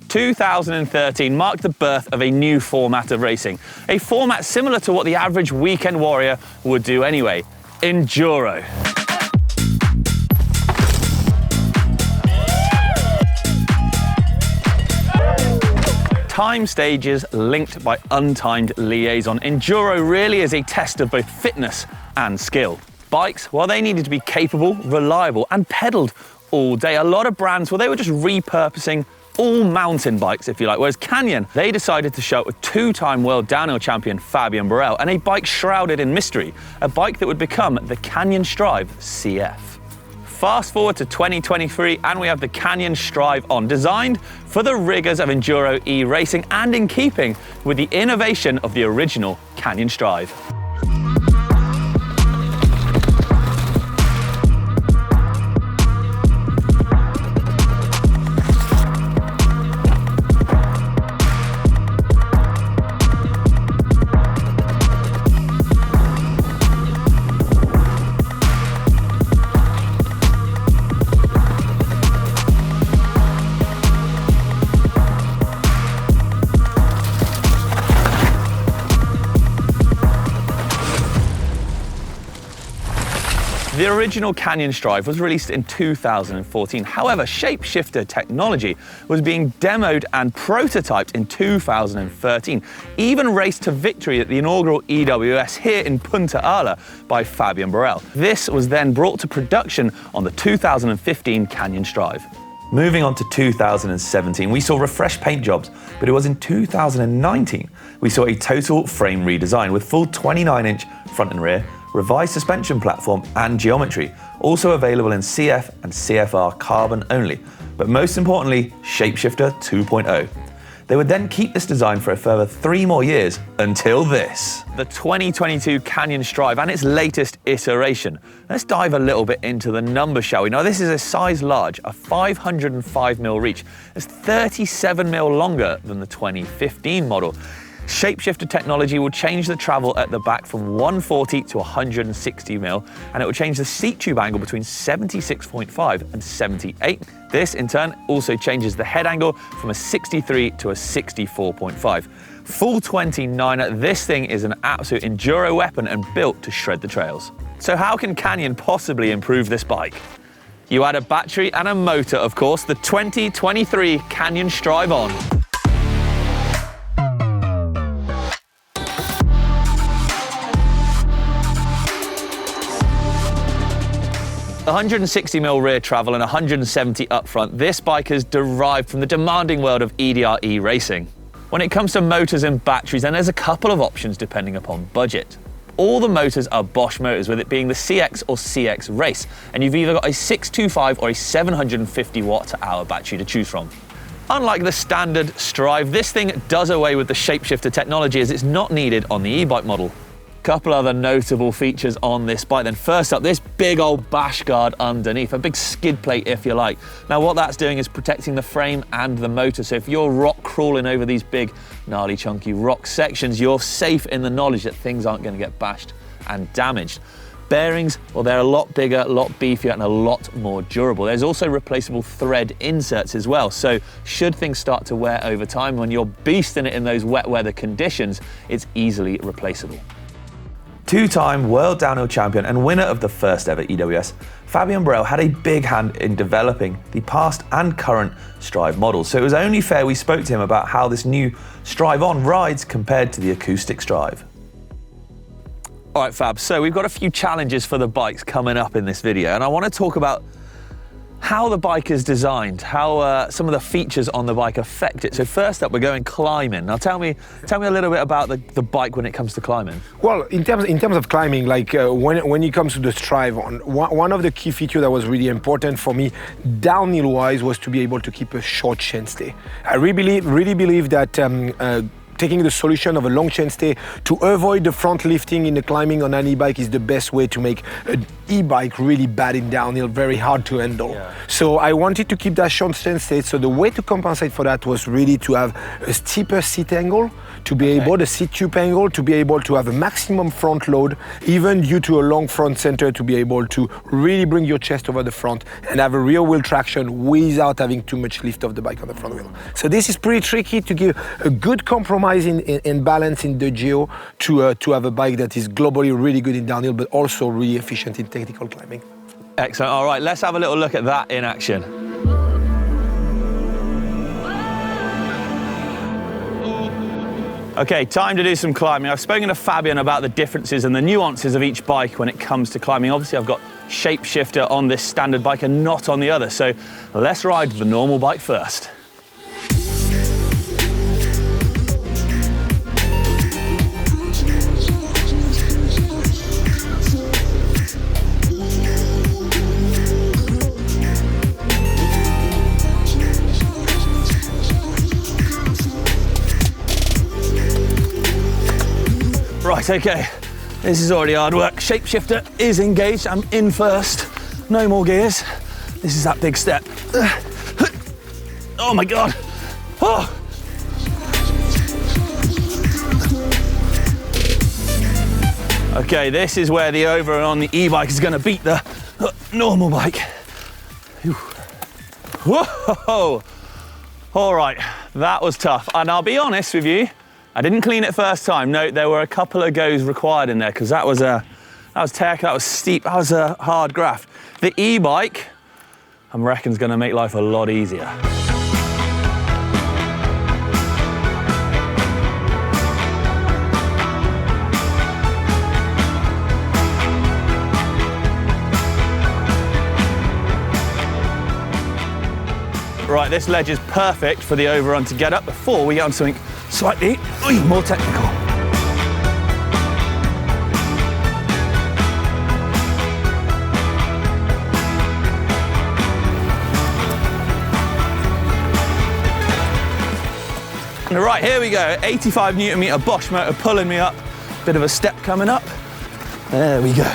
2013 marked the birth of a new format of racing, a format similar to what the average weekend warrior would do anyway, Enduro. Time stages linked by untimed liaison. Enduro really is a test of both fitness and skill. Bikes, well, they needed to be capable, reliable, and pedaled all day. A lot of brands, well, they were just repurposing all mountain bikes, if you like, whereas Canyon, they decided to show up with two-time world downhill champion Fabien Barel and a bike shrouded in mystery, a bike that would become the Canyon Strive CF. Fast forward to 2023 and we have the Canyon Strive On, designed for the rigours of Enduro e-racing and in keeping with the innovation of the original Canyon Strive. The original Canyon Strive was released in 2014. However, shapeshifter technology was being demoed and prototyped in 2013, even raced to victory at the inaugural EWS here in Punta Ala by Fabien Barel. This was then brought to production on the 2015 Canyon Strive. Moving on to 2017, we saw refreshed paint jobs, but it was in 2019 we saw a total frame redesign with full 29-inch front and rear, revised suspension platform and geometry, also available in CF and CFR carbon only, but most importantly, Shapeshifter 2.0. They would then keep this design for a further 3 more years until this. The 2022 Canyon Strive and its latest iteration. Let's dive a little bit into the numbers, shall we? Now this is a size large, a 505mm reach. It's 37mm longer than the 2015 model. Shapeshifter technology will change the travel at the back from 140 to 160mm, and it will change the seat tube angle between 76.5 and 78. This, in turn, also changes the head angle from a 63 to a 64.5. Full 29er, this thing is an absolute enduro weapon and built to shred the trails. So how can Canyon possibly improve this bike? You add a battery and a motor, of course, the 2023 Canyon Strive On. 160mm rear travel and 170 up front, this bike is derived from the demanding world of EDRE racing. When it comes to motors and batteries, then there's a couple of options depending upon budget. All the motors are Bosch motors, with it being the CX or CX Race, and you've either got a 625 or a 750 watt-hour battery to choose from. Unlike the standard Strive, this thing does away with the shapeshifter technology as it's not needed on the e-bike model. Couple other notable features on this bike then. First up, this big old bash guard underneath, a big skid plate if you like. Now what that's doing is protecting the frame and the motor, so if you're rock crawling over these big gnarly chunky rock sections, you're safe in the knowledge that things aren't going to get bashed and damaged. Bearings, well, they're a lot bigger, a lot beefier and a lot more durable. There's also replaceable thread inserts as well, so should things start to wear over time, when you're beasting it in those wet weather conditions, it's easily replaceable. Two-time world downhill champion and winner of the first ever EWS, Fabien Barel had a big hand in developing the past and current Strive models, so it was only fair we spoke to him about how this new Strive On rides compared to the acoustic Strive. All right, Fab, so we've got a few challenges for the bikes coming up in this video, and I want to talk about how the bike is designed, how some of the features on the bike affect it. So first up, we're going climbing. Now tell me a little bit about the bike when it comes to climbing. Well, in terms of climbing, like when it comes to the Strive On, one of the key features that was really important for me, downhill-wise, was to be able to keep a short chain stay. I really believe that taking the solution of a long chainstay to avoid the front lifting in the climbing on an e-bike is the best way to make an e-bike really bad in downhill, very hard to handle. Yeah. So I wanted to keep that short chainstay, so the way to compensate for that was really to have a steeper seat angle, to be able, the seat tube angle, to be able to have a maximum front load, even due to a long front center, to be able to really bring your chest over the front and have a rear wheel traction without having too much lift of the bike on the front wheel. So this is pretty tricky to give a good compromise in balance in the geo to have a bike that is globally really good in downhill, but also really efficient in technical climbing. Excellent. All right, let's have a little look at that in action. Okay, time to do some climbing. I've spoken to Fabien about the differences and the nuances of each bike when it comes to climbing. Obviously, I've got shapeshifter on this standard bike and not on the other. So let's ride the normal bike first. Right, okay, this is already hard work. Shapeshifter is engaged, I'm in first. No more gears. This is that big step. Oh my God. Oh. Okay, this is where the over on the e-bike is gonna beat the normal bike. Whoa. All right, that was tough. And I'll be honest with you, I didn't clean it first time. No, there were a couple of goes required in there because that was tech, that was steep, that was a hard graft. The e-bike, I reckon, is going to make life a lot easier. Right, this ledge is perfect for the overrun to get up before we get on something slightly more technical. Right, here we go. 85 Newton meter Bosch motor pulling me up. Bit of a step coming up. There we go.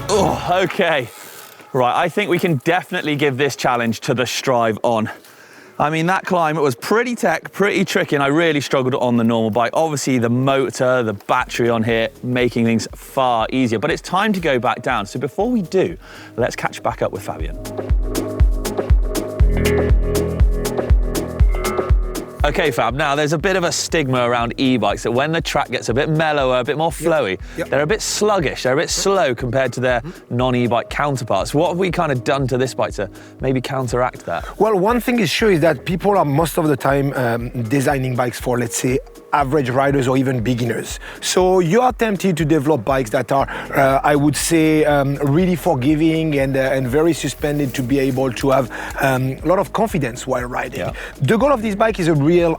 Oh, okay. Right, I think we can definitely give this challenge to the Strive On. I mean, that climb, it was pretty tech, pretty tricky, and I really struggled on the normal bike. Obviously, the motor, the battery on here, making things far easier. But it's time to go back down. So before we do, let's catch back up with Fabien. Okay, Fab, now there's a bit of a stigma around e-bikes that when the track gets a bit mellower, a bit more flowy, they're a bit sluggish, they're a bit slow compared to their non-e-bike counterparts. What have we kind of done to this bike to maybe counteract that? Well, one thing is sure is that people are most of the time designing bikes for, let's say, average riders or even beginners. So you are tempted to develop bikes that are, I would say, really forgiving and very suspended to be able to have a lot of confidence while riding. Yeah. The goal of this bike is a real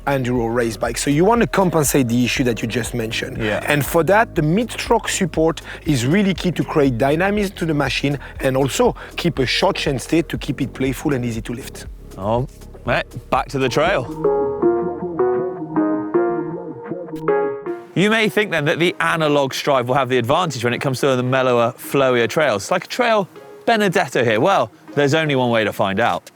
enduro race bike. So you want to compensate the issue that you just mentioned. Yeah. And for that, the mid-stroke support is really key to create dynamism to the machine and also keep a short chain state to keep it playful and easy to lift. Oh, right, back to the trail. You may think then that the analog Strive will have the advantage when it comes to the mellower, flowier trails. It's like a trail Benedetto here. Well, there's only one way to find out.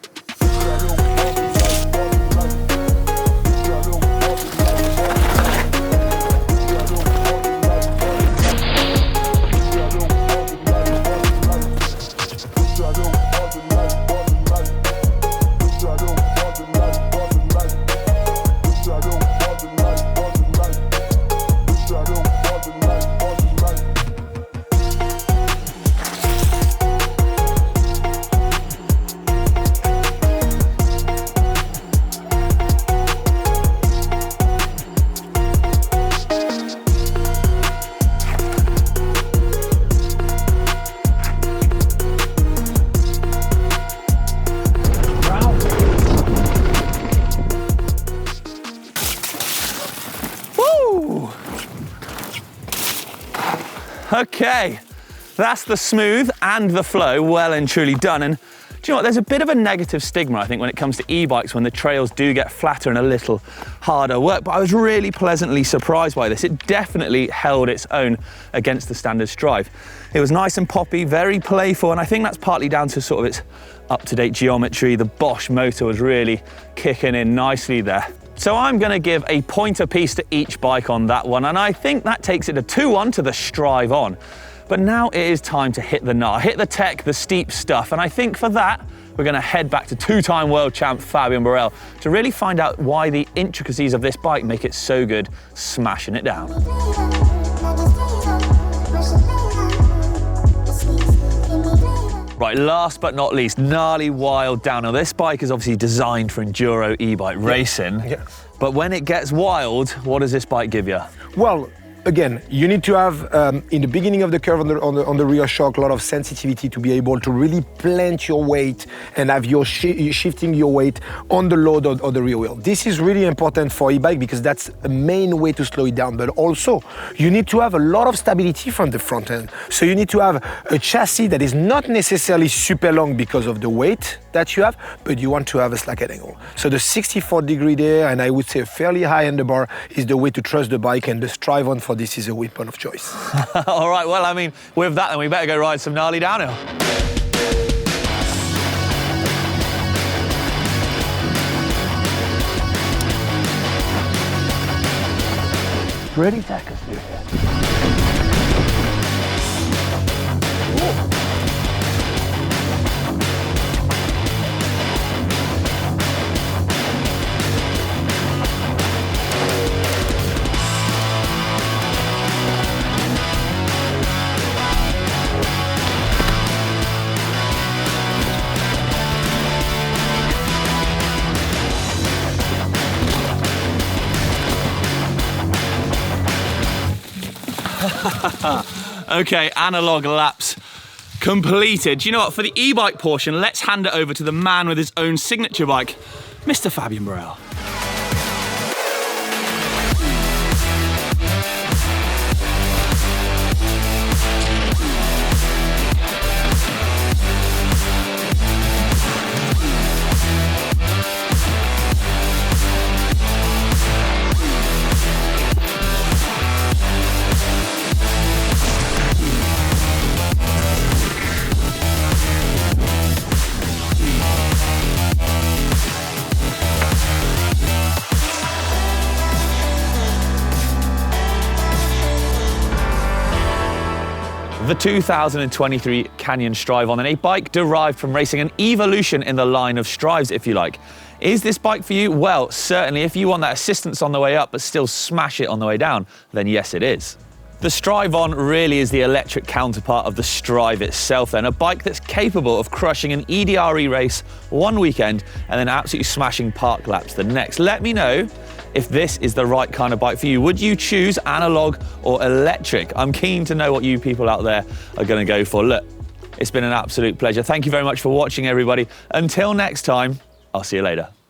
Okay, that's the smooth and the flow well and truly done. And Do you know what, there's a bit of a negative stigma, I think, when it comes to e-bikes, when the trails do get flatter and a little harder work, but I was really pleasantly surprised by this. It definitely held its own against the standard Strive. It was nice and poppy, very playful, and I think that's partly down to sort of its up-to-date geometry. The Bosch motor was really kicking in nicely there. So I'm going to give a point apiece to each bike on that one, and I think that takes it to 2-1 to the Strive on. But now it is time to hit the gnar, hit the tech, the steep stuff, and I think for that, we're going to head back to two-time world champ Fabien Barel to really find out why the intricacies of this bike make it so good, smashing it down. Right, last but not least, gnarly wild downhill. This bike is obviously designed for enduro e-bike racing, but when it gets wild, what does this bike give you? Well, again, you need to have, in the beginning of the curve on the rear shock, a lot of sensitivity to be able to really plant your weight and have your shifting your weight on the load or the rear wheel. This is really important for e-bike because that's a main way to slow it down. But also, you need to have a lot of stability from the front end. So you need to have a chassis that is not necessarily super long because of the weight that you have, but you want to have a slack head angle. So the 64-degree there, and I would say a fairly high handlebar, is the way to trust the bike, and the Strive on for this is a weapon of choice. All right, well, I mean, with that, then we better go ride some gnarly downhill. Pretty tackers through here. Okay, analog laps completed. Do you know what? For the e-bike portion, let's hand it over to the man with his own signature bike, Mr. Fabien Barel. The 2023 Canyon Strive on, and a bike derived from racing, an evolution in the line of Strives, if you like. Is this bike for you? Well, certainly. If you want that assistance on the way up, but still smash it on the way down, then yes, it is. The Strive on really is the electric counterpart of the Strive itself then, a bike that's capable of crushing an EDRE race one weekend and then absolutely smashing park laps the next. Let me know if this is the right kind of bike for you. Would you choose analog or electric? I'm keen to know what you people out there are going to go for. Look, it's been an absolute pleasure. Thank you very much for watching, everybody. Until next time, I'll see you later.